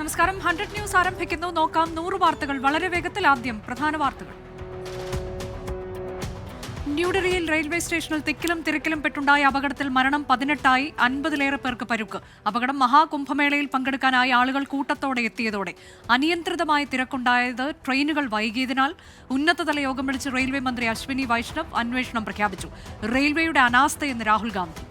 നമസ്കാരം. 100 ന്യൂസ് ആരംഭിക്കുന്നു. നോക്കാം 100 വാർത്തകൾ വളരെ വേഗത്തിൽ. ആദ്യം പ്രധാന വാർത്തകൾ. ന്യൂഡൽഹിയിൽ റെയിൽവേ സ്റ്റേഷനിൽ തിക്കിലും തിരക്കിലും പെട്ടുണ്ടായ അപകടത്തിൽ മരണം 18ആയി, 50-ലേറെ പേർക്ക് പരുക്ക്. അപകടം മഹാകുംഭമേളയിൽ പങ്കെടുക്കാനായി ആളുകൾ കൂട്ടത്തോടെ എത്തിയതോടെ അനിയന്ത്രിതമായ തിരക്കുണ്ടായത്. ട്രെയിനുകൾ വൈകിയതിനാൽ ഉന്നതതല യോഗം വിളിച്ച് റെയിൽവേ മന്ത്രി അശ്വിനി വൈഷ്ണവ് അന്വേഷണം പ്രഖ്യാപിച്ചു. റെയിൽവേയുടെ അനാസ്ഥയെന്ന് രാഹുൽ ഗാന്ധി.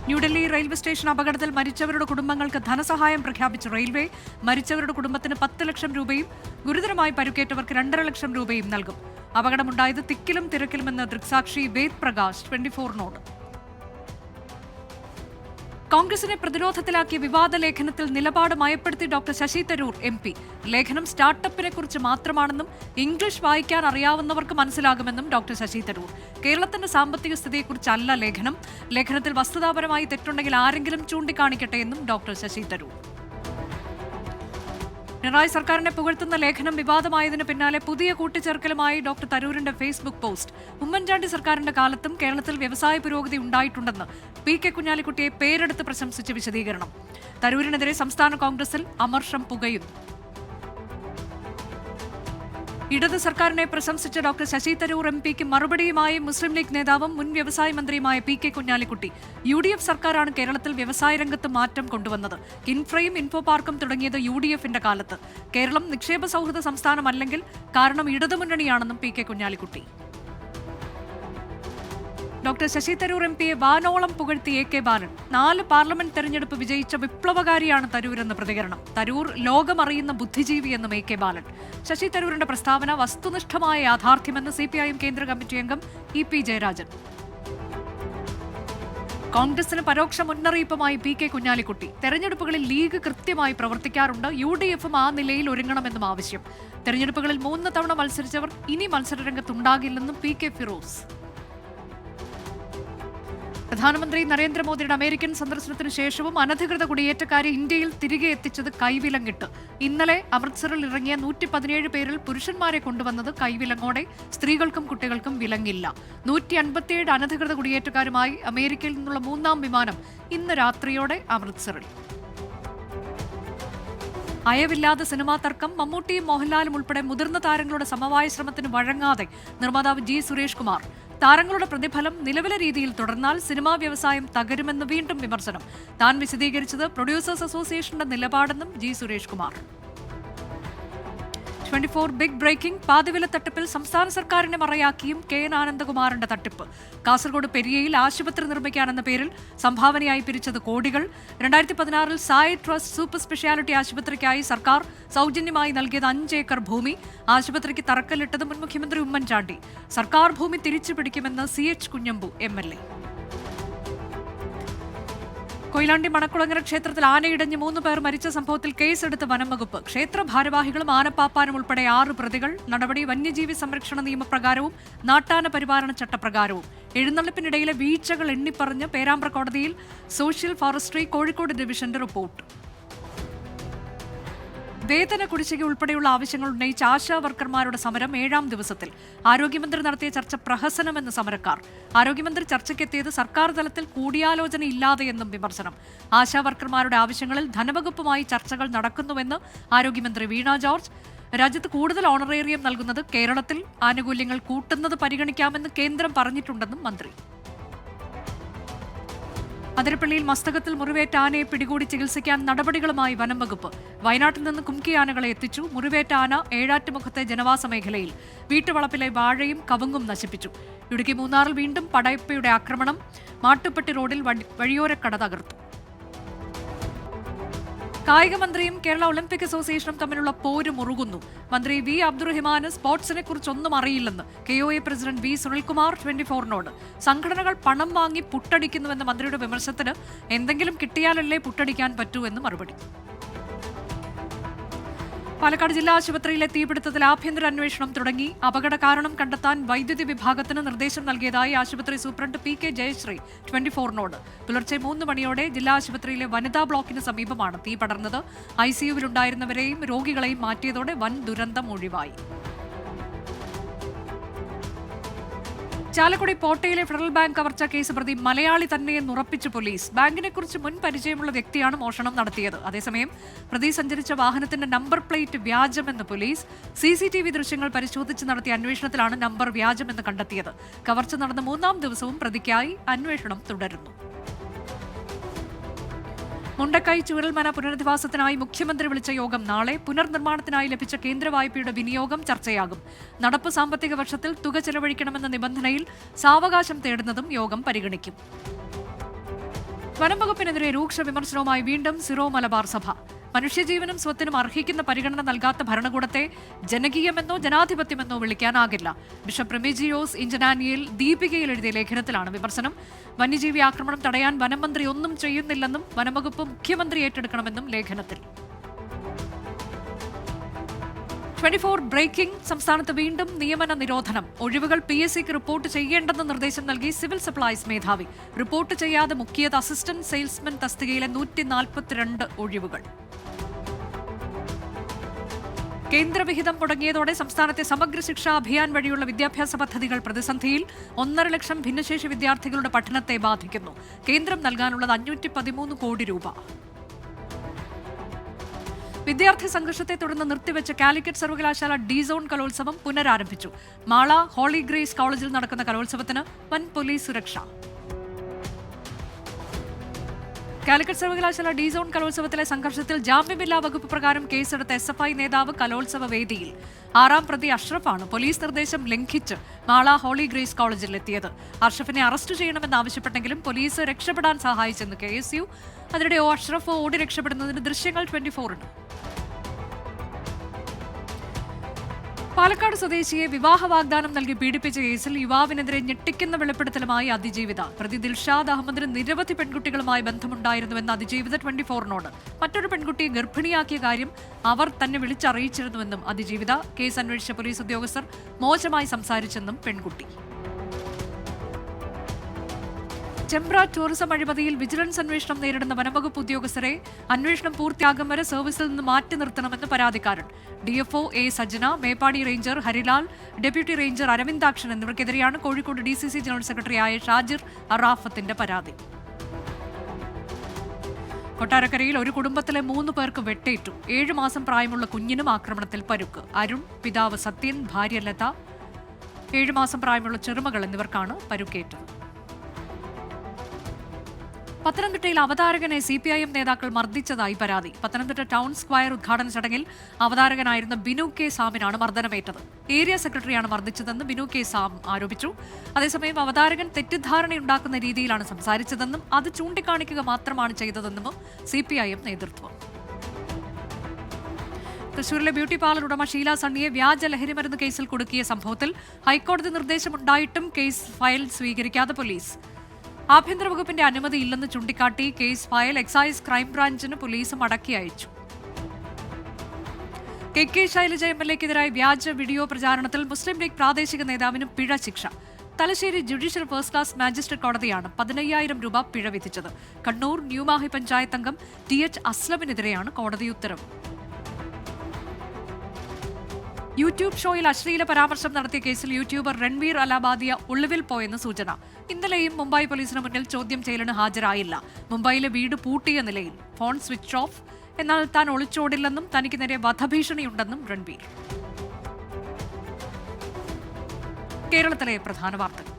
ന്യൂഡൽഹി റെയിൽവേ സ്റ്റേഷൻ അപകടത്തിൽ മരിച്ചവരുടെ കുടുംബങ്ങൾക്ക് ധനസഹായം പ്രഖ്യാപിച്ചു റെയിൽവേ. മരിച്ചവരുടെ കുടുംബത്തിന് 10 ലക്ഷം രൂപയും ഗുരുതരമായി പരുക്കേറ്റവർക്ക് 2.5 ലക്ഷം രൂപയും നൽകും. അപകടമുണ്ടായത് തിക്കിലും തിരക്കിലുമെന്ന് ദൃക്സാക്ഷി വേദ് പ്രകാശ് 24നോട്. കോൺഗ്രസിനെ പ്രതിരോധത്തിലാക്കിയ വിവാദ ലേഖനത്തിൽ നിലപാട് മയപ്പെടുത്തി ഡോക്ടർ ശശി തരൂർ MP. ലേഖനം സ്റ്റാർട്ടപ്പിനെ കുറിച്ച് മാത്രമാണെന്നും ഇംഗ്ലീഷ് വായിക്കാൻ അറിയാവുന്നവർക്ക് മനസ്സിലാകുമെന്നും ഡോക്ടർ ശശി തരൂർ. കേരളത്തിന്റെ സാമ്പത്തിക സ്ഥിതിയെക്കുറിച്ചല്ല ലേഖനം. ലേഖനത്തിൽ വസ്തുതാപരമായി തെറ്റുണ്ടെങ്കിൽ ആരെങ്കിലും ചൂണ്ടിക്കാണിക്കട്ടെ എന്നും ഡോക്ടർ ശശി തരൂർ. പിണറായി സർക്കാരിനെ പുകഴ്ത്തുന്ന ലേഖനം വിവാദമായതിന് പിന്നാലെ പുതിയ കൂട്ടിച്ചേർക്കലുമായി ഡോക്ടർ തരൂരിന്റെ ഫേസ്ബുക്ക് പോസ്റ്റ്. ഉമ്മൻചാണ്ടി സർക്കാരിന്റെ കാലത്തും കേരളത്തിൽ വ്യവസായ പുരോഗതി ഉണ്ടായിട്ടുണ്ടെന്ന് PK കുഞ്ഞാലിക്കുട്ടിയെ പേരെടുത്ത് പ്രശംസിച്ച് വിശദീകരണം. തരൂരിനെതിരെ സംസ്ഥാന കോൺഗ്രസിൽ അമർഷം പുകയുന്നു. ഇടത് സർക്കാരിനെ പ്രശംസിച്ച ഡോക്ടർ ശശി തരൂർ MPക്ക് മറുപടിയുമായി മുസ്ലിം ലീഗ് നേതാവും മുൻ വ്യവസായ മന്ത്രിയുമായ PK കുഞ്ഞാലിക്കുട്ടി. UDF സർക്കാരാണ് കേരളത്തിൽ വ്യവസായ രംഗത്ത് മാറ്റം കൊണ്ടുവന്നത്. കിൻഫ്രയും ഇൻഫോ പാർക്കും തുടങ്ങിയത് UDFന്റെ കാലത്ത്. കേരളം നിക്ഷേപ സൗഹൃദ സംസ്ഥാനമല്ലെങ്കിൽ കാരണം ഇടതുമുന്നണിയാണെന്നും PK കുഞ്ഞാലിക്കുട്ടി. ഡോക്ടർ ശശി തരൂർ MPയെ വാനോളം പുകഴ്ത്തി AK ബാലൻ. 4 പാർലമെന്റ് തെരഞ്ഞെടുപ്പ് വിജയിച്ച വിപ്ലവകാരിയാണ് തരൂരെന്ന് പ്രതികരണം. തരൂർ ലോകമറിയുന്ന ബുദ്ധിജീവിയെന്നും AK ബാലൻ. ശശി തരൂരിന്റെ പ്രസ്താവന വസ്തുനിഷ്ഠമായ യാഥാർത്ഥ്യമെന്ന് CPIM കേന്ദ്ര കമ്മിറ്റി അംഗം EP ജയരാജൻ. കോൺഗ്രസിന് പരോക്ഷ മുന്നറിയിപ്പുമായി PK കുഞ്ഞാലിക്കുട്ടി. തെരഞ്ഞെടുപ്പുകളിൽ ലീഗ് കൃത്യമായി പ്രവർത്തിക്കാറുണ്ട്. UDFും ആ നിലയിൽ ഒരുങ്ങണമെന്നും ആവശ്യം. തെരഞ്ഞെടുപ്പുകളിൽ 3 തവണ മത്സരിച്ചവർ ഇനി മത്സരരംഗത്തുണ്ടാകില്ലെന്നും PK ഫിറോസ്. പ്രധാനമന്ത്രി നരേന്ദ്രമോദിയുടെ അമേരിക്കൻ സന്ദർശനത്തിന് ശേഷവും അനധികൃത കുടിയേറ്റക്കാരെ ഇന്ത്യയിൽ തിരികെ എത്തിച്ചത് കൈവിലങ്ങിട്ട്. ഇന്നലെ അമൃത്സറിൽ ഇറങ്ങിയ 117 പേരിൽ പുരുഷന്മാരെ കൊണ്ടുവന്നത് കൈവിലങ്ങോടെ. സ്ത്രീകൾക്കും കുട്ടികൾക്കും വിലങ്ങില്ല. 157 അനധികൃത കുടിയേറ്റക്കാരുമായി അമേരിക്കയിൽ നിന്നുള്ള 3ാം വിമാനം ഇന്ന് രാത്രിയോടെ അമൃത്സറിൽ. അയവില്ലാതെ സിനിമാ തർക്കം. മമ്മൂട്ടിയും മോഹൻലാലും ഉൾപ്പെടെ മുതിർന്ന താരങ്ങളുടെ സമവായ ശ്രമത്തിന് വഴങ്ങാതെ നിർമ്മാതാവ് G സുരേഷ് കുമാർ. താരങ്ങളുടെ പ്രതിഫലം നിലവിലെ രീതിയിൽ തുടർന്നാൽ സിനിമാ വ്യവസായം തകരുമെന്ന് വീണ്ടും വിമർശനം. താൻ വിശദീകരിച്ചത് പ്രൊഡ്യൂസേഴ്സ് അസോസിയേഷന്റെ നിലപാടെന്നും G Suresh Kumar. 24 big breaking. പാതിവില തട്ടിപ്പിൽ സംസ്ഥാന സർക്കാരിനെ മറയാക്കിയും KN ആനന്ദകുമാറിന്റെ തട്ടിപ്പ്. കാസർഗോഡ് പെരിയയിൽ ആശുപത്രി നിർമ്മിക്കാനെന്ന പേരിൽ സംഭാവനയായി പിരിച്ചത് കോടികൾ. 2016 സായി ട്രസ്റ്റ് സൂപ്പർ സ്പെഷ്യാലിറ്റി ആശുപത്രിക്കായി സർക്കാർ സൗജന്യമായി നൽകിയത് 5 ഏക്കർ ഭൂമി. ആശുപത്രിക്ക് തറക്കല്ലിട്ടത് മുൻ മുഖ്യമന്ത്രി ഉമ്മൻചാണ്ടി. സർക്കാർ ഭൂമി തിരിച്ചു പിടിക്കുമെന്ന് CH കുഞ്ഞമ്പു MLA. കൊയിലാണ്ടി മണക്കുളങ്ങര ക്ഷേത്രത്തിൽ ആനയിടഞ്ഞ് 3 പേർ മരിച്ച സംഭവത്തിൽ കേസെടുത്ത് വനംവകുപ്പ്. ക്ഷേത്ര ഭാരവാഹികളും ആനപ്പാപ്പാനും ഉൾപ്പെടെ 6 പ്രതികൾ. നടപടി വന്യജീവി സംരക്ഷണ നിയമപ്രകാരവും നാട്ടാന പരിപാലന ചട്ടപ്രകാരവും. എഴുന്നള്ളിപ്പിനിടയിലെ വീഴ്ചകൾ എണ്ണിപ്പറഞ്ഞ് പേരാമ്പ്ര കോടതിയിൽ സോഷ്യൽ ഫോറസ്ട്രി കോഴിക്കോട് ഡിവിഷന്റെ റിപ്പോർട്ട്. വേതന കുടിശ്ശിക ഉൾപ്പെടെയുള്ള ആവശ്യങ്ങൾ ഉന്നയിച്ച ആശാ വർക്കർമാരുടെ സമരം 7ാം ദിവസത്തിൽ. ആരോഗ്യമന്ത്രി നടത്തിയ ചർച്ച പ്രഹസനമെന്ന് സമരക്കാർ. ആരോഗ്യമന്ത്രി ചർച്ചയ്ക്കെത്തിയത് സർക്കാർ തലത്തിൽ കൂടിയാലോചന ഇല്ലാതെയെന്നും വിമർശനം. ആശാ വർക്കർമാരുടെ ആവശ്യങ്ങളിൽ ധനവകുപ്പുമായി ചർച്ചകൾ നടക്കുന്നുവെന്ന് ആരോഗ്യമന്ത്രി വീണ ജോർജ്. രാജ്യത്ത് കൂടുതൽ ഓണറേറിയം നൽകുന്നത് കേരളത്തിൽ ആനുകൂല്യങ്ങൾ കൂട്ടുന്നത് പരിഗണിക്കാമെന്ന് കേന്ദ്രം പറഞ്ഞിട്ടുണ്ടെന്നും മന്ത്രി. അതിരപ്പള്ളിയിൽ മസ്തകത്തിൽ മുറിവേറ്റ ആനയെ പിടികൂടി ചികിത്സിക്കാൻ നടപടികളുമായി വനംവകുപ്പ്. വയനാട്ടിൽ നിന്ന് കുംകി ആനകളെ എത്തിച്ചു. മുറിവേറ്റ ആന ഏഴാറ്റുമുഖത്തെ ജനവാസ മേഖലയിൽ വീട്ടുവളപ്പിലെ വാഴയും കവുങ്ങും നശിപ്പിച്ചു. ഇടുക്കി മൂന്നാറിൽ വീണ്ടും പടയപ്പയുടെ ആക്രമണം. മാട്ടുപ്പെട്ടി റോഡിൽ വഴിയോരക്കട തകർത്തു. കായിക മന്ത്രിയും കേരള ഒളിമ്പിക് അസോസിയേഷനും തമ്മിലുള്ള പോര് മുറുകുന്നു. മന്ത്രി V അബ്ദുറഹിമാന് സ്പോർട്സിനെ കുറിച്ചൊന്നും അറിയില്ലെന്ന് KOA പ്രസിഡന്റ് V സുനിൽകുമാർ 24നോട്. സംഘടനകൾ പണം വാങ്ങി പുട്ടടിക്കുന്നുവെന്ന മന്ത്രിയുടെ വിമർശനത്തിന് എന്തെങ്കിലും കിട്ടിയാലല്ലേ പുട്ടടിക്കാൻ പറ്റൂ എന്ന് മറുപടി. പാലക്കാട് ജില്ലാ ആശുപത്രിയിലെ തീപിടുത്തത്തിൽ ആഭ്യന്തര അന്വേഷണം തുടങ്ങി. അപകട കാരണം കണ്ടെത്താൻ വൈദ്യുതി വിഭാഗത്തിന് നിർദ്ദേശം നൽകിയതായി ആശുപത്രി സൂപ്രണ്ട് PK ജയശ്രീ 24നോട്. പുലർച്ചെ 3 മണിയോടെ ജില്ലാ ആശുപത്രിയിലെ വനിതാ ബ്ലോക്കിന് സമീപമാണ് തീ പടർന്നത്. ICUവിലുണ്ടായിരുന്നവരെയും രോഗികളെയും മാറ്റിയതോടെ വൻ ദുരന്തം ഒഴിവായി. ചാലക്കുടി പോട്ടയിലെ ഫെഡറൽ ബാങ്ക് കവർച്ചാ കേസ് പ്രതി മലയാളി തന്നെയെന്ന് ഉറപ്പിച്ചു പോലീസ്. ബാങ്കിനെക്കുറിച്ച് മുൻ പരിചയമുള്ള വ്യക്തിയാണ് മോഷണം നടത്തിയത്. അതേസമയം പ്രതി സഞ്ചരിച്ച വാഹനത്തിന്റെ നമ്പർ പ്ലേറ്റ് വ്യാജമെന്ന് പോലീസ്. CCTV ദൃശ്യങ്ങൾ പരിശോധിച്ച് നടത്തിയ അന്വേഷണത്തിലാണ് നമ്പർ വ്യാജമെന്ന് കണ്ടെത്തിയത്. കവർച്ച നടന്ന 3-ാം ദിവസവും പ്രതിക്കായി അന്വേഷണം തുടരുന്നു. മുണ്ടക്കൈ ചൂരൽമന പുനരധിവാസത്തിനായി മുഖ്യമന്ത്രി വിളിച്ച യോഗം നാളെ. പുനർനിർമ്മാണത്തിനായി ലഭിച്ച കേന്ദ്ര വായ്പയുടെ വിനിയോഗം ചർച്ചയാകും. നടപ്പ് സാമ്പത്തിക വർഷത്തിൽ തുക ചെലവഴിക്കണമെന്ന നിബന്ധനയിൽ സാവകാശം തേടുന്നതും യോഗം പരിഗണിക്കും. വനം വകുപ്പിനെതിരെ രൂക്ഷ വിമർശനവുമായി വീണ്ടും സിറോ മലബാർ സഭ. മനുഷ്യജീവനും സ്വത്തിനും അർഹിക്കുന്ന പരിഗണന നൽകാത്ത ഭരണകൂടത്തെ ജനകീയമെന്നോ ജനാധിപത്യമെന്നോ വിളിക്കാനാകില്ല. ബിഷപ്പ് റെമിജിയോസ് ഇഞ്ചനാനിയിൽ ദീപികയിൽ എഴുതിയ ലേഖനത്തിലാണ് വിമർശനം. വന്യജീവി ആക്രമണം തടയാൻ വനമന്ത്രി ഒന്നും ചെയ്യുന്നില്ലെന്നും വനംവകുപ്പ് മുഖ്യമന്ത്രി ഏറ്റെടുക്കണമെന്നും ലേഖനത്തിൽ. 24 ബ്രേക്കിംഗ്. സംസ്ഥാനത്ത് വീണ്ടും നിയമന നിരോധനം. ഒഴിവുകൾ PSCക്ക് റിപ്പോർട്ട് ചെയ്യേണ്ടെന്ന് നിർദ്ദേശം നൽകി സിവിൽ സപ്ലൈസ് മേധാവി. റിപ്പോർട്ട് ചെയ്യാതെ മുക്കിയത് അസിസ്റ്റന്റ് സെയിൽസ്മാൻ തസ്തികയിലെ 142 ഒഴിവുകൾ. കേന്ദ്രവിഹിതം മുടങ്ങിയതോടെ സംസ്ഥാനത്തെ സമഗ്ര ശിക്ഷാ അഭിയാൻ വഴിയുള്ള വിദ്യാഭ്യാസ പദ്ധതികൾ പ്രതിസന്ധിയിൽ. 1.5 ലക്ഷം ഭിന്നശേഷി വിദ്യാർത്ഥികളുടെ പഠനത്തെ ബാധിക്കുന്നു. കേന്ദ്രം നൽകാനുള്ളത് 513 കോടി രൂപ. വിദ്യാർത്ഥി സംഘർഷത്തെ തുടർന്ന് നിർത്തിവെച്ച കാലിക്കറ്റ് സർവകലാശാല D-സോൺ കലോത്സവം പുനരാരംഭിച്ചു. മാള ഹോളി ഗ്രേസ് കോളേജിൽ നടക്കുന്ന കലോത്സവത്തിന് വൻ പോലീസ് സുരക്ഷ. കാലിക്കറ്റ് സർവകലാശാല D-സോൺ കലോത്സവത്തിലെ സംഘർഷത്തിൽ ജാമ്യമില്ലാ വകുപ്പ് പ്രകാരം കേസെടുത്ത SFI നേതാവ് കലോത്സവ വേദിയിൽ. 6-ാം പ്രതി അഷ്റഫാണ് പോലീസ് നിർദ്ദേശം ലംഘിച്ച് മാള ഹോളി ഗ്രേസ് കോളേജിലെത്തിയത്. അഷ്റഫിനെ അറസ്റ്റ് ചെയ്യണമെന്നാവശ്യപ്പെട്ടെങ്കിലും പോലീസ് രക്ഷപ്പെടാൻ സഹായിച്ചെന്ന് KSU. അതിനിടെ അഷ്റഫ് ഓടി രക്ഷപ്പെടുന്നതിന് ദൃശ്യങ്ങൾ 24-ന്. പാലക്കാട് സ്വദേശിയെ വിവാഹ വാഗ്ദാനം നൽകി പീഡിപ്പിച്ച കേസിൽ യുവാവിനെതിരെ ഞെട്ടിക്കുന്ന വെളിപ്പെടുത്തലുമായി അതിജീവിത. പ്രതി ദിൽഷാദ് അഹമ്മദിന് നിരവധി പെൺകുട്ടികളുമായി ബന്ധമുണ്ടായിരുന്നുവെന്ന് അതിജീവിത 24-നോട്. മറ്റൊരു പെൺകുട്ടിയെ ഗർഭിണിയാക്കിയ കാര്യം അവർ തന്നെ വിളിച്ചറിയിച്ചിരുന്നുവെന്നും അതിജീവിത. കേസ് അന്വേഷിച്ച പോലീസ് ഉദ്യോഗസ്ഥർ മോശമായി സംസാരിച്ചെന്നും പെൺകുട്ടി. ചെമ്പ്ര ടൂറിസം അഴിമതിയിൽ വിജിലൻസ് അന്വേഷണം നേരിടുന്ന വനംവകുപ്പ് ഉദ്യോഗസ്ഥരെ അന്വേഷണം പൂർത്തിയാകും വരെ സർവീസിൽ നിന്ന് മാറ്റി നിർത്തണമെന്ന് പരാതിക്കാരൻ. DFO A Sajjana, Meppadi ranger Harilal, deputy ranger Aravindakshan എന്നിവർക്കെതിരെയാണ് കോഴിക്കോട് DCC ജനറൽ സെക്രട്ടറിയായ ഷാജിർ അറാഫത്തിന്റെ പരാതി. കൊട്ടാരക്കരയിൽ ഒരു കുടുംബത്തിലെ 3 പേർക്ക് വെട്ടേറ്റു. 7 മാസം പ്രായമുള്ള കുഞ്ഞിനും ആക്രമണത്തിൽ പരുക്ക്. അരുൺ, പിതാവ് സത്യൻ, ഭാര്യ ലത, 7 മാസം പ്രായമുള്ള ചെറുമകൾ എന്നിവർക്കാണ് പരുക്കേറ്റത്. പത്തനംതിട്ടയിൽ അവതാരകനെ CPIM നേതാക്കൾ മർദ്ദിച്ചതായി പരാതി. പത്തനംതിട്ട ടൗൺ സ്ക്വയർ ഉദ്ഘാടന ചടങ്ങിൽ അവതാരകനായിരുന്ന ബിനു K സാമിനാണ് മർദ്ദനമേറ്റത്. ഏരിയ സെക്രട്ടറിയാണ് മർദ്ദിച്ചതെന്ന് ബിനു K സാം ആരോപിച്ചു. അതേസമയം അവതാരകൻ തെറ്റിദ്ധാരണയുണ്ടാക്കുന്ന രീതിയിലാണ് സംസാരിച്ചതെന്നും അത് ചൂണ്ടിക്കാണിക്കുക മാത്രമാണ് ചെയ്തതെന്നും CPIM നേതൃത്വം. തൃശൂരിലെ ബ്യൂട്ടി പാർലർ ഉടമ ഷീല സണ്ണിയെ വ്യാജ ലഹരിമരുന്ന് കേസിൽ കുടുക്കിയ സംഭവത്തിൽ ഹൈക്കോടതി നിർദ്ദേശമുണ്ടായിട്ടും കേസ് ഫയൽ സ്വീകരിക്കാതെ പോലീസ്. ആഭ്യന്തര വകുപ്പിന്റെ അനുമതി ഇല്ലെന്ന് ചൂണ്ടിക്കാട്ടി കേസ് ഫയൽ എക്സൈസ് ക്രൈംബ്രാഞ്ചിന് പോലീസ് മടക്കി അയച്ചു. KK ശൈലജ MLAക്കെതിരായ വ്യാജ വീഡിയോ പ്രചാരണത്തിൽ മുസ്ലിം ലീഗ് പ്രാദേശിക നേതാവിനും പിഴ ശിക്ഷ. Thalassery judicial first class magistrate കോടതിയാണ് 15,000 രൂപ പിഴ വിധിച്ചത്. കണ്ണൂർ ന്യൂമാഹി പഞ്ചായത്ത് അംഗം TH അസ്ലമിനെതിരെയാണ് കോടതി ഉത്തരവ്. യൂട്യൂബ് ഷോയിൽ അശ്ലീല പരാമർശം നടത്തിയ കേസിൽ യൂട്യൂബർ രൺവീർ അലാബാദിയ ഒളിവിൽ പോയെന്ന് സൂചന. ഇന്നലെയും മുംബൈ പോലീസിന് മുന്നിൽ ചോദ്യം ചെയ്യലിന് ഹാജരായില്ല. മുംബൈയിലെ വീട് പൂട്ടിയ നിലയിൽ, ഫോൺ സ്വിച്ച് ഓഫ്. എന്നാൽ താൻ ഒളിച്ചോടില്ലെന്നും തനിക്ക് നേരെ വധഭീഷണിയുണ്ടെന്നും രൺവീർ. കേരളത്തിലെ പ്രധാന വാർത്തകൾ.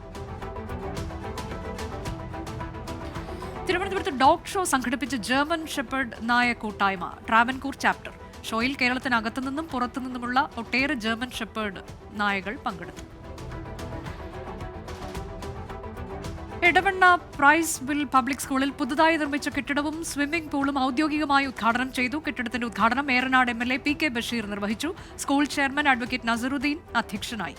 തിരുവനന്തപുരത്ത് ഡോഗ് ഷോ സംഘടിപ്പിച്ച ജർമ്മൻ ഷെപ്പേർഡ് നായ കൂട്ടായ്മ ട്രാവൻകൂർ ചാപ്റ്റർ. ഷോയിൽ കേരളത്തിനകത്തുനിന്നും പുറത്തുനിന്നുമുള്ള ഒട്ടേറെ ജർമ്മൻ ഷെപ്പേർഡ് നായകൾ പങ്കെടുത്തു. എടവണ്ണ പ്രൈസ് വിൽ പബ്ലിക് സ്കൂളിൽ പുതുതായി നിർമ്മിച്ച കെട്ടിടവും സ്വിമ്മിംഗ് പൂളും ഔദ്യോഗികമായി ഉദ്ഘാടനം ചെയ്തു. കെട്ടിടത്തിന്റെ ഉദ്ഘാടനം ഏറനാട് MLA PK ബഷീർ നിർവഹിച്ചു. സ്കൂൾ ചെയർമാൻ അഡ്വക്കേറ്റ് നസറുദ്ദീൻ അധ്യക്ഷനായി.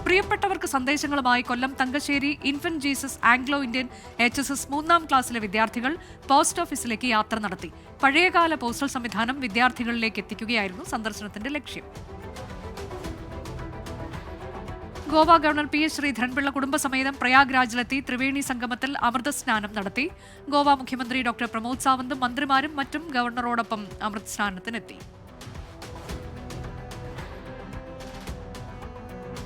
പ്രിയപ്പെട്ടവർക്ക് സന്ദേശങ്ങളുമായി Kollam Thangassery infant Jesus Anglo Indian HSS 3-ാം ക്ലാസ്സിലെ വിദ്യാർത്ഥികൾ പോസ്റ്റ് ഓഫീസിലേക്ക് യാത്ര നടത്തി. പഴയകാല പോസ്റ്റൽ സംവിധാനം വിദ്യാർത്ഥികളിലേക്ക് എത്തിക്കുകയായിരുന്നു സന്ദർശനത്തിന്റെ ലക്ഷ്യം. ഗോവ ഗവർണർ PS ശ്രീധരൻപിള്ള കുടുംബസമേതം പ്രയാഗ്രാജിലെത്തി ത്രിവേണി സംഗമത്തിൽ അമൃതസ്നാനം നടത്തി. ഗോവ മുഖ്യമന്ത്രി ഡോക്ടർ പ്രമോദ് സാവന്തും മന്ത്രിമാരും മറ്റും ഗവർണറോടൊപ്പം അമൃതസ്നാനത്തിനെത്തി.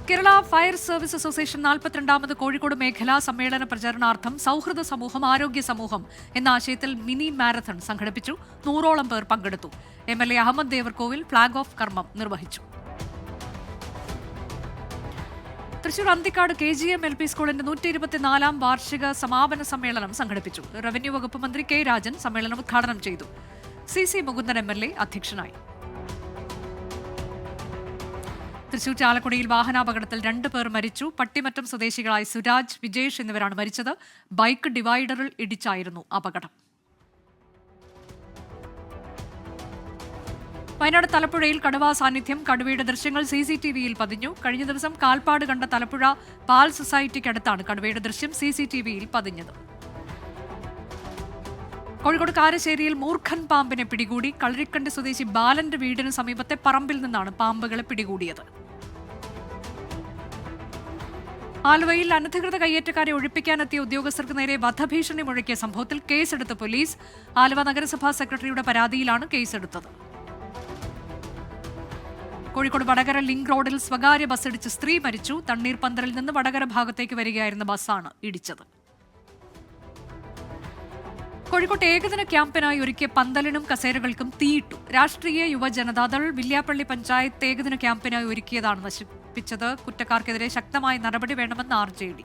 കേരള ഫയർ സർവീസ് അസോസിയേഷൻ 42ാമത് കോഴിക്കോട് മേഖലാ സമ്മേളന പ്രചരണാർത്ഥം സൗഹൃദ സമൂഹം ആരോഗ്യ സമൂഹം എന്ന ആശയത്തിൽ മിനി മാരത്തൺ സംഘടിപ്പിച്ചു. 100ഓളം പേർ പങ്കെടുത്തു. MLA Ahammed Devarkovil flag off കർമ്മം നിർവഹിച്ചു. തൃശൂർ അന്തിക്കാട് KGM LP സ്കൂളിന്റെ 124ാം വാർഷിക സമാപന സമ്മേളനം സംഘടിപ്പിച്ചു. റവന്യൂ വകുപ്പ് മന്ത്രി K രാജൻ സമ്മേളനം ഉദ്ഘാടനം ചെയ്തു. CC മുകുന്ദൻ MLA അധ്യക്ഷനായി. തൃശൂർ ചാലക്കുടിയിൽ വാഹനാപകടത്തിൽ 2 പേർ മരിച്ചു. പട്ടിമറ്റം സ്വദേശികളായ സുരാജ്, വിജേഷ് എന്നിവരാണ് മരിച്ചത്. ബൈക്ക് ഡിവൈഡറിൽ ഇടിച്ചായിരുന്നു അപകടം. വയനാട് തലപ്പുഴയിൽ കടുവാ സാന്നിധ്യം. കടുവയുടെ ദൃശ്യങ്ങൾ CCTVയിൽ പതിഞ്ഞു. കഴിഞ്ഞ ദിവസം കാൽപ്പാട് കണ്ട തലപ്പുഴ പാൽ സൊസൈറ്റിക്കടുത്താണ് കടുവയുടെ ദൃശ്യം CCTVയിൽ പതിഞ്ഞത്. കോഴിക്കോട് കാരശ്ശേരിയിൽ മൂർഖൻ പാമ്പിനെ പിടികൂടി. കളരിക്കണ്ടി സ്വദേശി ബാലന്റെ വീടിന് സമീപത്തെ പറമ്പിൽ നിന്നാണ് പാമ്പുകളെ പിടികൂടിയത്. ആലുവയിൽ അനധികൃത കയ്യേറ്റക്കാരെ ഒഴിപ്പിക്കാനെത്തിയ ഉദ്യോഗസ്ഥർക്ക് നേരെ വധഭീഷണി മുഴക്കിയ സംഭവത്തിൽ കേസെടുത്ത പോലീസ്. ആലുവ നഗരസഭാ സെക്രട്ടറിയുടെ പരാതിയിലാണ് കേസെടുത്തത്. കോഴിക്കോട് വടകര ലിങ്ക് റോഡിൽ സ്വകാര്യ ബസ്സിടിച്ച് സ്ത്രീ മരിച്ചു. തണ്ണീർപന്തലിൽ നിന്ന് വടകര ഭാഗത്തേക്ക് വരികയായിരുന്ന ബസ്സാണ് ഇടിച്ചത്. കോഴിക്കോട്ട് ഏകദിന ക്യാമ്പിനായി ഒരുക്കിയ പന്തലിനും കസേരകൾക്കും തീയിട്ടു. രാഷ്ട്രീയ യുവജനതാദൾ വില്യാപ്പള്ളി പഞ്ചായത്ത് ഏകദിന ക്യാമ്പിനായി ഒരുക്കിയതാണ് നശിപ്പിച്ചത്. കുറ്റക്കാർക്കെതിരെ ശക്തമായ നടപടി വേണമെന്ന് RJD.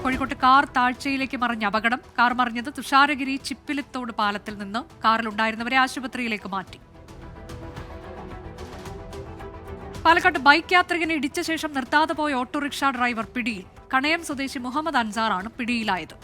കോഴിക്കോട്ട് കാർ താഴ്ചയിലേക്ക് മറിഞ്ഞ അപകടം. കാർ മറിഞ്ഞത് തുഷാരഗിരി ചിപ്പിലിത്തോട് പാലത്തിൽ നിന്ന്. കാറിലുണ്ടായിരുന്നവരെ ആശുപത്രിയിലേക്ക് മാറ്റി. പാലക്കാട് ബൈക്ക് യാത്രികനെ ഇടിച്ച ശേഷം നിർത്താതെ പോയ ഓട്ടോറിക്ഷ ഡ്രൈവർ പിടിയിൽ. കണയം സ്വദേശി മുഹമ്മദ് അൻസാറാണ് പിടിയിലായത്.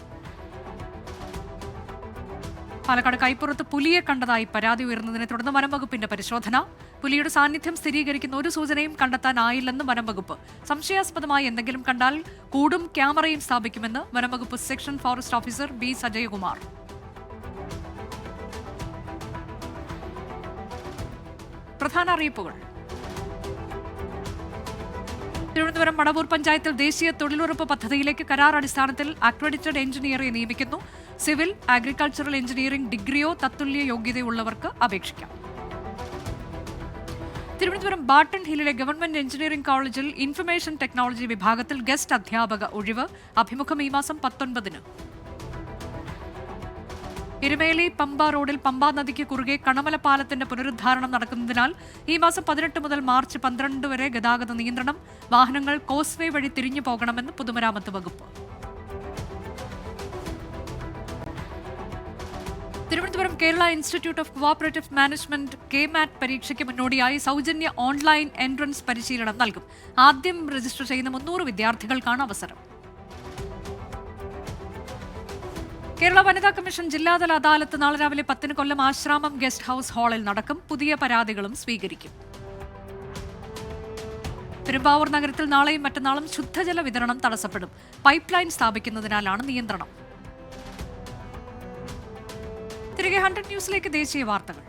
പാലക്കാട് കൈപ്പുറത്ത് പുലിയെ കണ്ടതായി പരാതി ഉയർന്നതിനെ തുടർന്ന് വനംവകുപ്പിന്റെ പരിശോധന. പുലിയുടെ സാന്നിധ്യം സ്ഥിരീകരിക്കുന്ന ഒരു സൂചനയും കണ്ടെത്താനായില്ലെന്ന് വനംവകുപ്പ്. സംശയാസ്പദമായി എന്തെങ്കിലും കണ്ടാൽ കൂടും ക്യാമറയും സ്ഥാപിക്കുമെന്ന് വനംവകുപ്പ് section forest officer B Sajayakumar. പ്രധാന അറിയിപ്പുകൾ. തിരുവനന്തപുരം മടവൂർ പഞ്ചായത്തിൽ ദേശീയ തൊഴിലുറപ്പ് പദ്ധതിയിലേക്ക് കരാർ അടിസ്ഥാനത്തിൽ അക്രഡിറ്റഡ് എഞ്ചിനീയറെ നിയമിക്കുന്നു. സിവിൽ, അഗ്രികൾച്ചറൽ എഞ്ചിനീയറിംഗ് ഡിഗ്രിയോ തത്തുല്യ യോഗ്യതയുള്ളവർക്ക് അപേക്ഷിക്കാം. തിരുവനന്തപുരം ബാട്ടൺ ഹില്ലിലെ ഗവൺമെന്റ് എഞ്ചിനീയറിംഗ് കോളേജിൽ ഇൻഫർമേഷൻ ടെക്നോളജി വിഭാഗത്തിൽ ഗസ്റ്റ് അധ്യാപക ഒഴിവ്. അഭിമുഖം ഈ മാസം 19-ന്. എരുമേലി പമ്പ റോഡിൽ പമ്പാ നദിക്ക് കുറുകെ കണമല പാലത്തിന്റെ പുനരുദ്ധാരണം നടക്കുന്നതിനാൽ ഈ മാസം 18 മുതൽ മാർച്ച് 12 വരെ ഗതാഗത നിയന്ത്രണം. വാഹനങ്ങൾ കോസ്വേ വഴി തിരിഞ്ഞു പോകണമെന്ന് പൊതുമരാമത്ത് വകുപ്പ്. Thiruvananthapuram Kerala institute of cooperative management KMAT പരീക്ഷയ്ക്ക് മുന്നോടിയായി സൗജന്യ ഓൺലൈൻ എൻട്രൻസ് പരിശീലനം നൽകും. ആദ്യം രജിസ്റ്റർ ചെയ്യുന്ന 300 വിദ്യാർത്ഥികൾക്കാണ് അവസരം. കേരള വനിതാ കമ്മീഷൻ ജില്ലാതല അദാലത്ത് നാളെ രാവിലെ 10-ന് കൊല്ലം ആശ്രാമം ഗസ്റ്റ് ഹൌസ് ഹാളിൽ നടക്കും. പുതിയ പരാതികളും സ്വീകരിക്കും. പെരുമ്പാവൂർ നഗരത്തിൽ നാളെയും മറ്റന്നാളും ശുദ്ധജല വിതരണം തടസ്സപ്പെടും. പൈപ്പ് ലൈൻ സ്ഥാപിക്കുന്നതിനാലാണ് നിയന്ത്രണം. തിരികെ 100 ന്യൂസിലേക്ക്. ദേശീയ വാർത്തകൾ.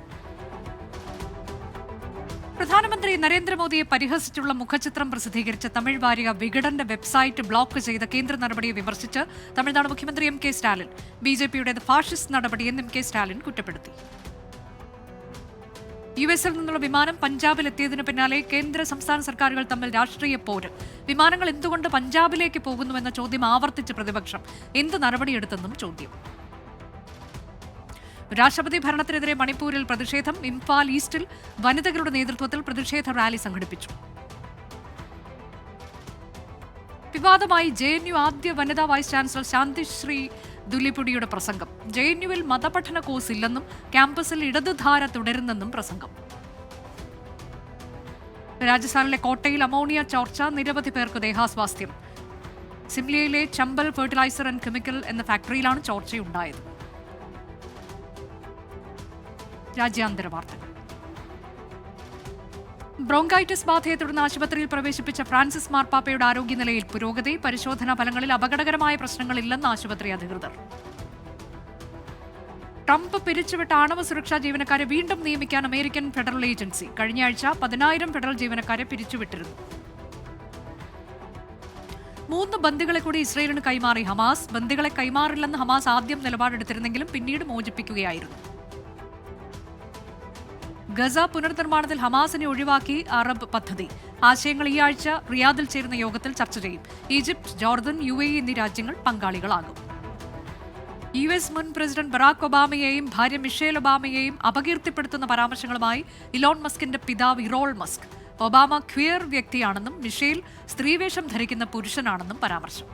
പ്രധാനമന്ത്രി നരേന്ദ്രമോദിയെ പരിഹസിച്ചുള്ള മുഖചിത്രം പ്രസിദ്ധീകരിച്ച തമിഴ് വാരിക വികടന്റെ വെബ്സൈറ്റ് ബ്ലോക്ക് ചെയ്ത കേന്ദ്ര നടപടിയെ വിമർശിച്ച് തമിഴ്നാട് മുഖ്യമന്ത്രി MK സ്റ്റാലിൻ. BJPയുടേത് ഫാഷിസ്റ്റ് നടപടിയെന്ന് MK സ്റ്റാലിൻ കുറ്റപ്പെടുത്തി. US-ൽ നിന്നുള്ള വിമാനം പഞ്ചാബിലെത്തിയതിനു പിന്നാലെ കേന്ദ്ര സംസ്ഥാന സർക്കാരുകൾ തമ്മിൽ രാഷ്ട്രീയ പോര്. വിമാനങ്ങൾ എന്തുകൊണ്ട് പഞ്ചാബിലേക്ക് പോകുന്നുവെന്ന ചോദ്യം ആവർത്തിച്ച് പ്രതിപക്ഷം. എന്ത് നടപടിയെടുത്തെന്നും ചോദ്യം. രാഷ്ട്രപതി ഭരണത്തിനെതിരെ മണിപ്പൂരിൽ പ്രതിഷേധം. ഇംഫാൽ ഈസ്റ്റിൽ വനിതകളുടെ നേതൃത്വത്തിൽ പ്രതിഷേധ റാലി സംഘടിപ്പിച്ചു. വിവാദമായി JNU ആദ്യ വനിതാ വൈസ് ചാൻസലർ ശാന്തിശ്രീ ദുലിപുടിയുടെ പ്രസംഗം. JNU-വിൽ മതപഠന കോഴ്സ് ഇല്ലെന്നും ക്യാമ്പസിൽ ഇടതുധാര തുടരുന്നെന്നും പ്രസംഗം. രാജസ്ഥാനിലെ കോട്ടയിൽ അമോണിയ ചോർച്ച. നിരവധി പേർക്ക് ദേഹാസ്വാസ്ഥ്യം. സിംലിയയിലെ ചമ്പൽ ഫെർട്ടിലൈസർ ആൻഡ് കെമിക്കൽ എന്ന ഫാക്ടറിയിലാണ് ചോർച്ചയുണ്ടായത്. രാജ്യാന്തര വാർത്തകൾ. ബ്രോങ്കൈറ്റിസ് ബാധയെ തുടർന്ന് ആശുപത്രിയിൽ പ്രവേശിപ്പിച്ച ഫ്രാൻസിസ് മാർപ്പാപ്പയുടെ ആരോഗ്യനിലയിൽ പുരോഗതി. പരിശോധനാ ഫലങ്ങളിൽ അപകടകരമായ പ്രശ്നങ്ങളില്ലെന്ന് ആശുപത്രി അധികൃതർ. ട്രംപ് പിരിച്ചുവിട്ട ആണവ സുരക്ഷാ ജീവനക്കാരെ വീണ്ടും നിയമിക്കാൻ അമേരിക്കൻ ഫെഡറൽ ഏജൻസി. കഴിഞ്ഞയാഴ്ച 10,000 ഫെഡറൽ ജീവനക്കാരെ പിരിച്ചുവിട്ടിരുന്നു. 3 ബന്ദികളെ കൂടി ഇസ്രയേലിന് കൈമാറി ഹമാസ്. ബന്ദികളെ കൈമാറില്ലെന്ന് ഹമാസ് ആദ്യം നിലപാടെടുത്തിരുന്നെങ്കിലും പിന്നീട് മോചിപ്പിക്കുകയായിരുന്നു. ഗസ പുനർനിർമ്മാണത്തിൽ ഹമാസിനെ ഒഴിവാക്കി അറബ് പദ്ധതി. ആശയങ്ങൾ ഈ ആഴ്ച റിയാദിൽ ചേരുന്ന യോഗത്തിൽ ചർച്ച ചെയ്യും. ഈജിപ്ത്, ജോർദൻ, UAE എന്നീ രാജ്യങ്ങൾ പങ്കാളികളാകും. US മുൻ പ്രസിഡന്റ് ബറാക് ഒബാമയെയും ഭാര്യ മിഷേൽ ഒബാമയെയും അപകീർത്തിപ്പെടുത്തുന്ന പരാമർശങ്ങളുമായി ഇലോൺ മസ്കിന്റെ പിതാവ് ഇറോൾ മസ്ക്. ഒബാമ ക്വിയർ വ്യക്തിയാണെന്നും മിഷേൽ സ്ത്രീവേഷം ധരിക്കുന്ന പുരുഷനാണെന്നും പരാമർശം.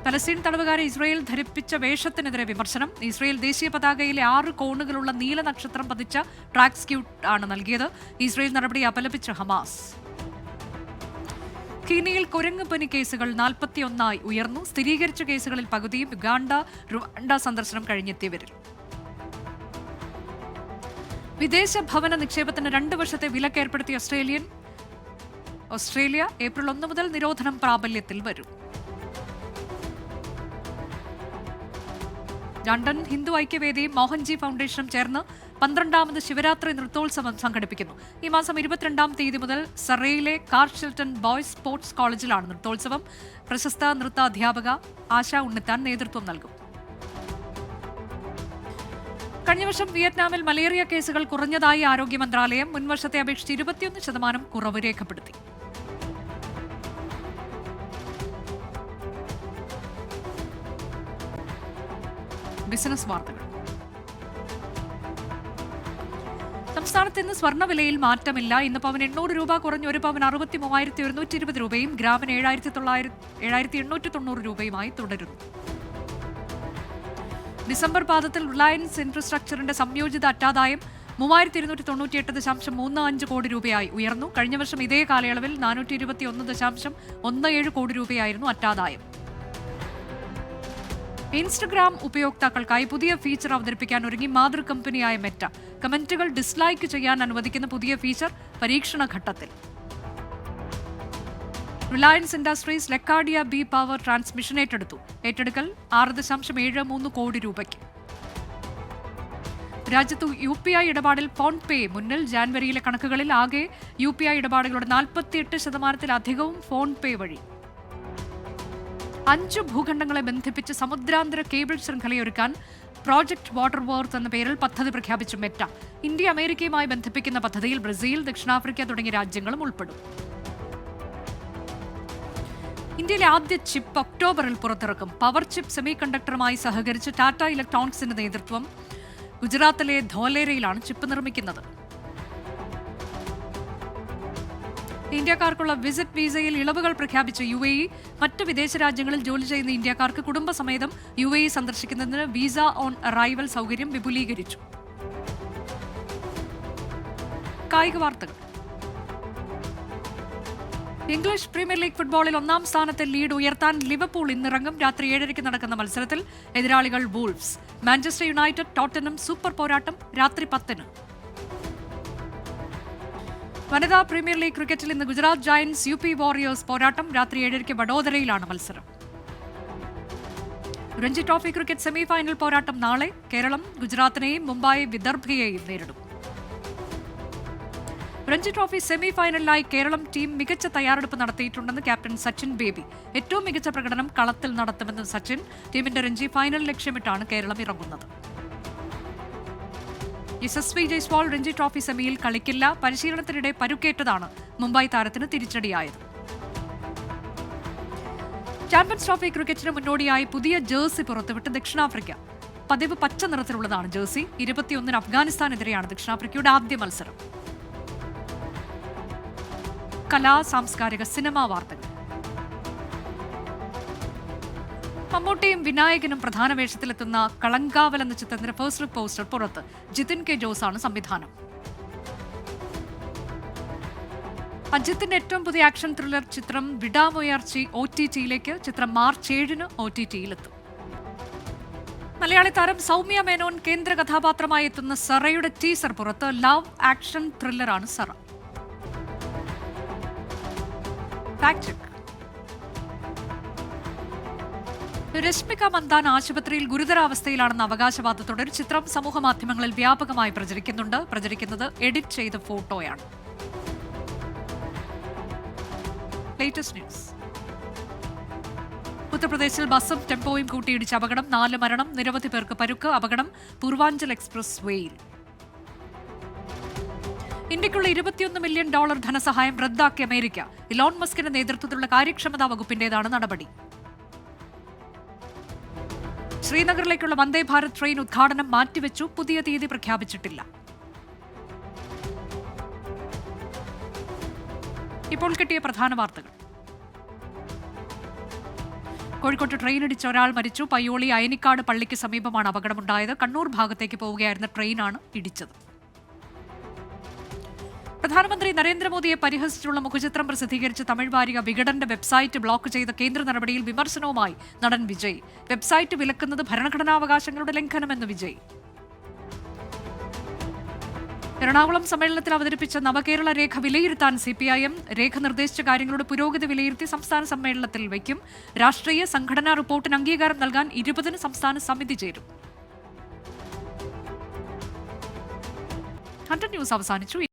പലസ്തീൻ തടവുകാരെ ഇസ്രയേൽ ധരിപ്പിച്ച വേഷത്തിനെതിരെ വിമർശനം. ഇസ്രയേൽ ദേശീയ പതാകയിലെ 6 കോണുകളുള്ള നീല നക്ഷത്രം പതിച്ച ട്രാക്ക് സ്യൂട്ട് ആണ് നൽകിയത്. ഇസ്രയേൽ നടപടി അപലപിച്ച ഹമാസ്. കീനിയയിൽ കുരങ്ങുപനി കേസുകൾ 41 ഉയർന്നു. സ്ഥിരീകരിച്ച കേസുകളിൽ പകുതിയും യുഗാണ്ട, റുവാണ്ട സന്ദർശനം കഴിഞ്ഞെത്തിയവരിൽ. വിദേശ ഭവന നിക്ഷേപത്തിന് 2 വർഷത്തെ വിലക്കേർപ്പെടുത്തിയ ഓസ്ട്രേലിയ ഏപ്രിൽ 1 മുതൽ നിരോധനം പ്രാബല്യത്തിൽ വരും. ലണ്ടൻ ഹിന്ദു ഐക്യവേദിയും മോഹൻജി ഫൗണ്ടേഷനും ചേർന്ന് 12ാമത് ശിവരാത്രി നൃത്തോത്സവം സംഘടിപ്പിക്കുന്നു. ഈ മാസം 22-ാം തീയതി മുതൽ സറയിലെ കാർഷിൽട്ടൺ ബോയ്സ് സ്പോർട്സ് കോളേജിലാണ് നൃത്തോത്സവം. പ്രശസ്ത നൃത്ത അധ്യാപക ആശ ഉണ്ണിത്താൻ നേതൃത്വം നൽകും. കഴിഞ്ഞ വർഷം വിയറ്റ്നാമിൽ മലേറിയ കേസുകൾ കുറഞ്ഞതായി ആരോഗ്യ മന്ത്രാലയം. മുൻവർഷത്തെ അപേക്ഷിച്ച് 21% കുറവ് രേഖപ്പെടുത്തി. ബിസിനസ് വാർത്തകൾ. സംസ്ഥാനത്ത് ഇന്ന് സ്വർണ്ണവിലയിൽ മാറ്റമില്ല. ഇന്ന് പവൻ 800 രൂപ കുറഞ്ഞ് 1 പവൻ 63,120 രൂപയും ഗ്രാമിന് 7,890 രൂപയുമായി തുടരുന്നു. ഡിസംബർ പാദത്തിൽ റിലയൻസ് ഇൻഫ്രാസ്ട്രക്ചറിന്റെ സംയോജിത അറ്റാദായം 3,298.35 കോടി രൂപയായി ഉയർന്നു. കഴിഞ്ഞ വർഷം ഇതേ കാലയളവിൽ 421.17 കോടി രൂപയായിരുന്നു അറ്റാദായം. ഇൻസ്റ്റഗ്രാം ഉപയോക്താക്കൾക്കായി പുതിയ ഫീച്ചർ അവതരിപ്പിക്കാൻ ഒരുങ്ങി മാതൃ കമ്പനിയായ മെറ്റ. കമന്റുകൾ ഡിസ്ലൈക്ക് ചെയ്യാൻ അനുവദിക്കുന്ന പുതിയ ഫീച്ചർ പരീക്ഷണ ഘട്ടത്തിൽ. Reliance Industries Lakadia B power transmission ഏറ്റെടുത്തു. ഏറ്റെടുക്കൽ 6.73 കോടി രൂപയ്ക്ക്. രാജ്യത്ത് UPI ഇടപാടിൽ ഫോൺപേ മുന്നിൽ. ജാനുവരിയിലെ കണക്കുകളിൽ ആകെ UPI ഇടപാടുകളുടെ 48%-ലധികവും ഫോൺപേ വഴി. 5 ഭൂഖണ്ഡങ്ങളെ ബന്ധിപ്പിച്ച് സമുദ്രാന്തര കേബിൾ ശൃംഖലയൊരുക്കാൻ പ്രോജക്ട് വാട്ടർ വർത്ത് എന്ന പേരിൽ പദ്ധതി പ്രഖ്യാപിച്ചു മെറ്റ. ഇന്ത്യ അമേരിക്കയുമായി ബന്ധിപ്പിക്കുന്ന പദ്ധതിയിൽ ബ്രസീൽ, ദക്ഷിണാഫ്രിക്ക തുടങ്ങിയ രാജ്യങ്ങളും ഉൾപ്പെടും. ഇന്ത്യയിലെ ആദ്യ ചിപ്പ് ഒക്ടോബറിൽ പുറത്തിറക്കും. പവർ ചിപ്പ് സെമി കണ്ടക്ടറുമായി സഹകരിച്ച് ടാറ്റ ഇലക്ട്രോണിക്സിന്റെ നേതൃത്വം. ഗുജറാത്തിലെ ധോലേരയിലാണ് ചിപ്പ് നിർമ്മിക്കുന്നത്. ഇന്ത്യക്കാർക്കുള്ള വിസിറ്റ് വിസയിൽ ഇളവുകൾ പ്രഖ്യാപിച്ച UAE. മറ്റ് വിദേശ രാജ്യങ്ങളിൽ ജോലി ചെയ്യുന്ന ഇന്ത്യക്കാർക്ക് കുടുംബസമേതം UAE സന്ദർശിക്കുന്നതിന് വിസ ഓൺ അറൈവൽ സൗകര്യം വിപുലീകരിച്ചു. കായിക വാർത്തകൾ. ഇംഗ്ലീഷ് പ്രീമിയർ ലീഗ് ഫുട്ബോളിൽ 1-ാം സ്ഥാനത്തെ ലീഡ് ഉയർത്താൻ ലിവർപൂൾ ഇന്നിറങ്ങും. രാത്രി 7:30 നടക്കുന്ന മത്സരത്തിൽ എതിരാളികൾ Wolves. Manchester United Tottenham super പോരാട്ടം രാത്രി 10-ന്. വനിതാ പ്രീമിയർ ലീഗ് ക്രിക്കറ്റിൽ ഇന്ന് ഗുജറാത്ത് ജയന്റ്സ് UP വാരിയേഴ്സ് പോരാട്ടം. രാത്രി 7:30 വഡോദരയിലാണ് മത്സരം. രഞ്ജി ട്രോഫി ക്രിക്കറ്റ് സെമിഫൈനൽ പോരാട്ടം നാളെ. കേരളം ഗുജറാത്തിനെയും മുംബൈ വിദർഭയെയും നേരിടും. രഞ്ജി ട്രോഫി സെമിഫൈനലിനായി കേരളം ടീം മികച്ച തയ്യാറെടുപ്പ് നടത്തിയിട്ടുണ്ടെന്ന് ക്യാപ്റ്റൻ സച്ചിൻ ബേബി. ഏറ്റവും മികച്ച പ്രകടനം കളത്തിൽ നടത്തുമെന്ന് സച്ചിൻ. ടീമിന്റെ രഞ്ജി ഫൈനൽ ലക്ഷ്യമിട്ടാണ് കേരളം ഇറങ്ങുന്നത്. യശസ്വി ജയ്സ്വാൾ രഞ്ജി ട്രോഫി സെമിയിൽ കളിക്കില്ല. പരിശീലനത്തിനിടെ പരുക്കേറ്റതാണ് മുംബൈ താരത്തിന് തിരിച്ചടിയായത്. ചാമ്പ്യൻസ് ട്രോഫി ക്രിക്കറ്റിന് മുന്നോടിയായി പുതിയ ജേഴ്സി പുറത്തുവിട്ട് ദക്ഷിണാഫ്രിക്ക. പതിവ് പച്ച നിറത്തിലുള്ളതാണ് ജേഴ്സി. 21-ന് അഫ്ഗാനിസ്ഥാനെതിരെയാണ് ദക്ഷിണാഫ്രിക്കയുടെ ആദ്യ മത്സരം. കലാ സാംസ്കാരിക സിനിമാ വാർത്തകൾ. മമ്മൂട്ടിയും വിനായകനും പ്രധാന വേഷത്തിലെത്തുന്ന കളങ്കാവൽ എന്ന ചിത്രത്തിന്റെ ഫസ്റ്റ് ലുക്ക് പോസ്റ്റർ പുറത്ത്. ജിതിൻ കെ ജോസാണ് സംവിധാനം. അജിത്തിന്റെ ഏറ്റവും പുതിയ ആക്ഷൻ ത്രില്ലർ ചിത്രം വിടാമുയർച്ചി OTT-യിലേക്ക്. ചിത്രം മാർച്ച് 7-ന് OTT-യിലെത്തും. മലയാളി താരം സൗമ്യ മേനോൻ കേന്ദ്ര കഥാപാത്രമായി എത്തുന്ന സറയുടെ ടീസർ പുറത്ത്. ലവ് ആക്ഷൻ ത്രില്ലറാണ് സറ. Fact check. രശ്മിക മന്ദാന ആശുപത്രിയിൽ ഗുരുതരാവസ്ഥയിലാണെന്ന അവകാശവാദത്തോടെ ഒരു ചിത്രം സമൂഹമാധ്യമങ്ങളിൽ വ്യാപകമായി പ്രചരിക്കുന്നത് എഡിറ്റ് ചെയ്ത ഫോട്ടോയാണ്. Latest news. ഉത്തർപ്രദേശിൽ ബസ്സും ടെമ്പോയും കൂട്ടിയിടിച്ച അപകടം. 4 മരണം, നിരവധി പേർക്ക് പരുക്ക്. അപകടം പൂർവാഞ്ചൽ എക്സ്പ്രസ് വേയിൽ. ഇന്ത്യക്കുള്ള $21 മില്യൺ ധനസഹായം റദ്ദാക്കി അമേരിക്ക. ഇലോൺ മസ്കിന്റെ നേതൃത്വത്തിലുള്ള കാര്യക്ഷമതാ വകുപ്പിന്റേതാണ് നടപടി. ശ്രീനഗറിലേക്കുള്ള വന്ദേ ഭാരത് ട്രെയിൻ ഉദ്ഘാടനം മാറ്റിവെച്ചു. പുതിയ തീയതി പ്രഖ്യാപിച്ചിട്ടില്ല. ഇപ്പോൾ കിട്ടിയ പ്രധാന വാർത്തകൾ. കോഴിക്കോട്ട് ട്രെയിനിടിച്ച് ഒരാൾ മരിച്ചു. പയ്യോളി അയനിക്കാട് പള്ളിക്ക് സമീപമാണ് അപകടമുണ്ടായത്. കണ്ണൂർ ഭാഗത്തേക്ക് പോവുകയായിരുന്ന ട്രെയിനാണ് ഇടിച്ചത്. പ്രധാനമന്ത്രി നരേന്ദ്രമോദിയെ പരിഹസിച്ചുള്ള മുഖചിത്രം പ്രസിദ്ധീകരിച്ച് തമിഴ് വാരിക വികടന്റെ വെബ്സൈറ്റ് ബ്ലോക്ക് ചെയ്ത കേന്ദ്ര നടപടിയിൽ വിമർശനവുമായി നടൻ വിജയ്. വെബ്സൈറ്റ് വിലക്കുന്നത് ഭരണഘടനാവകാശങ്ങളുടെ ലംഘനമെന്ന് വിജയ്. എറണാകുളം സമ്മേളനത്തിൽ അവതരിപ്പിച്ച നവകേരള രേഖ വിലയിരുത്താൻ CPIM. രേഖ നിർദ്ദേശിച്ച കാര്യങ്ങളുടെ പുരോഗതി വിലയിരുത്തി സംസ്ഥാന സമ്മേളനത്തിൽ വയ്ക്കും. രാഷ്ട്രീയ സംഘടനാ റിപ്പോർട്ടിന് അംഗീകാരം നൽകാൻ 20-ന് സംസ്ഥാന സമിതി ചേരും. ഹണ്ടൻ ന്യൂസ് അവസാനിച്ചു.